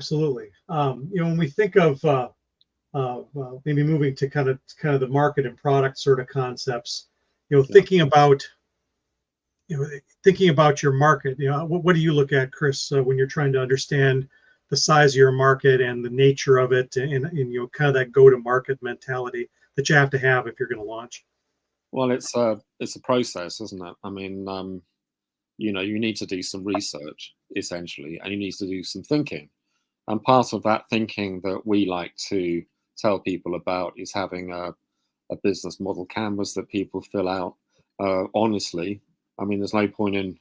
Absolutely. When we think of maybe moving to kind of the market and product sort of concepts, thinking about your market, what do you look at, Chris, when you're trying to understand the size of your market and the nature of it, and kind of that go-to-market mentality that you have to have if you're going to launch? Well, it's a process, isn't it? I mean, you need to do some research essentially, and you need to do some thinking. And part of that thinking that we like to tell people about is having a business model canvas that people fill out honestly. I mean, there's no point in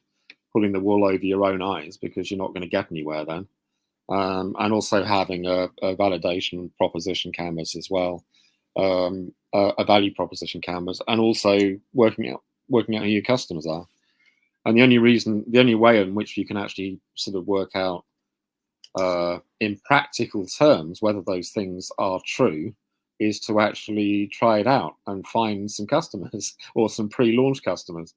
pulling the wool over your own eyes, because you're not going to get anywhere then. And also having a validation proposition canvas as well, a value proposition canvas, and also working out who your customers are. And the only way in which you can actually sort of work out in practical terms whether those things are true is to actually try it out and find some customers or some pre-launch customers.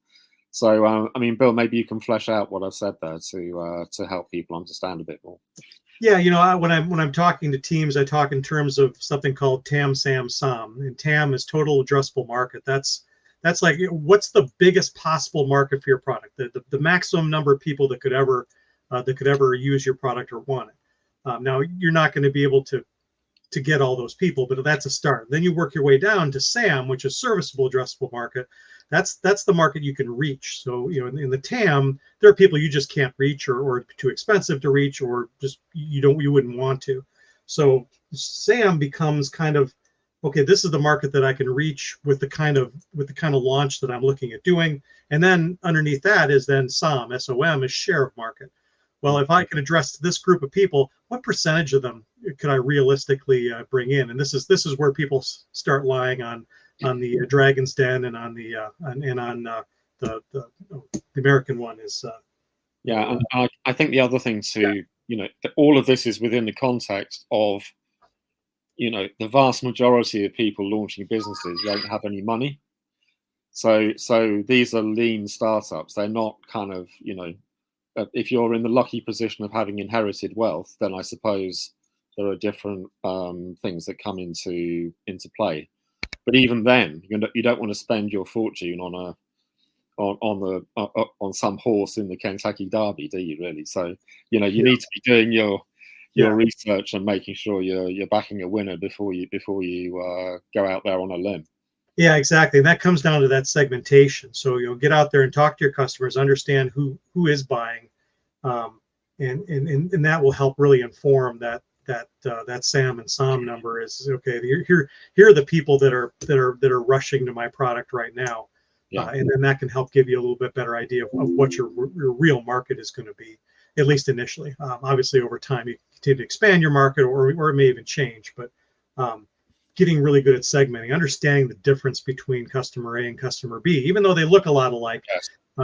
So, I mean, Bill, maybe you can flesh out what I've said there to help people understand a bit more. Yeah, when I'm talking to teams, I talk in terms of something called TAM, SAM, SOM, and TAM is total addressable market. That's like, what's the biggest possible market for your product, the maximum number of people that could ever use your product or want it. Now, you're not going to be able to get all those people, but that's a start. Then you work your way down to SAM, which is serviceable addressable market. That's the market you can reach. So, in the TAM, there are people you just can't reach, or too expensive to reach, or just you wouldn't want to. So SAM becomes kind of, okay, this is the market that I can reach with the kind of launch that I'm looking at doing. And then underneath that is then SOM, SOM is share of market. Well, if I can address this group of people, what percentage of them could I realistically bring in? And this is where people start lying on the Dragon's Den and on the American one is. Yeah, and I think the other thing too, all of this is within the context of, the vast majority of people launching businesses don't have any money. So these are lean startups. They're not kind of, if you're in the lucky position of having inherited wealth, then I suppose there are different things that come into play. But even then, you don't want to spend your fortune on some horse in the Kentucky Derby, do you really? So you need to be doing your research and making sure you're backing a winner before you go out there on a limb. Yeah, exactly. And that comes down to that segmentation. So get out there and talk to your customers, understand who is buying, and that will help really inform that SAM and SOM number is okay. Here are the people that are rushing to my product right now, and then that can help give you a little bit better idea of what your real market is going to be, at least initially. Obviously, over time you continue to expand your market, or it may even change. But getting really good at segmenting, understanding the difference between customer A and customer B, even though they look a lot alike,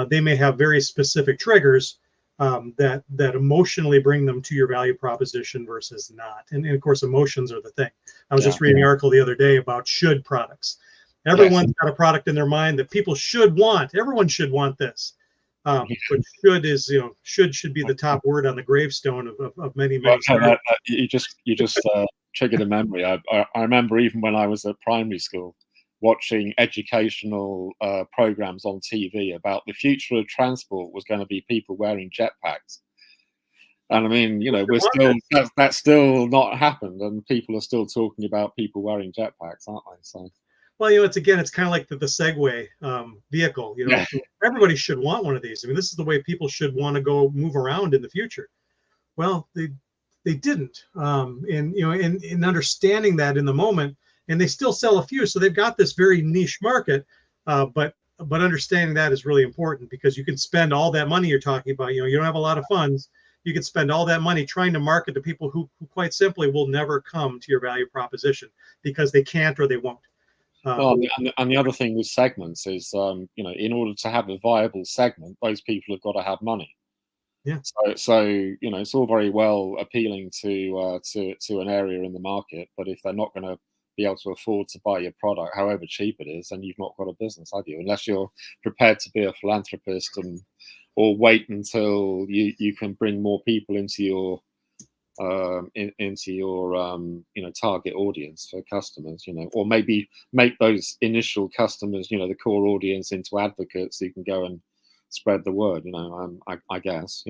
they may have very specific triggers that emotionally bring them to your value proposition versus not. And of course, emotions are the thing. I was just reading an article the other day about should products. Everyone's got a product in their mind that people should want. Everyone should want this. But should is, should be the top word on the gravestone of many. You just triggered a memory. I remember even when I was at primary school, watching educational programs on TV about the future of transport was going to be people wearing jetpacks. And I mean, that's still not happened, and people are still talking about people wearing jetpacks, aren't they? So, well, it's kind of like the Segway vehicle. Everybody should want one of these. I mean, this is the way people should want to go move around in the future. Well, they didn't, in understanding that in the moment. And they still sell a few, so they've got this very niche market. But understanding that is really important, because you can spend all that money you're talking about. You don't have a lot of funds. You can spend all that money trying to market to people who quite simply will never come to your value proposition because they can't or they won't. And the other thing with segments is, in order to have a viable segment, those people have got to have money. Yeah. So it's all very well appealing to an area in the market, but if they're not going to be able to afford to buy your product, however cheap it is, then you've not got a business, have you? Unless you're prepared to be a philanthropist or wait until you can bring more people into into your target audience for customers, or maybe make those initial customers, the core audience, into advocates so you can go and spread the word. I guess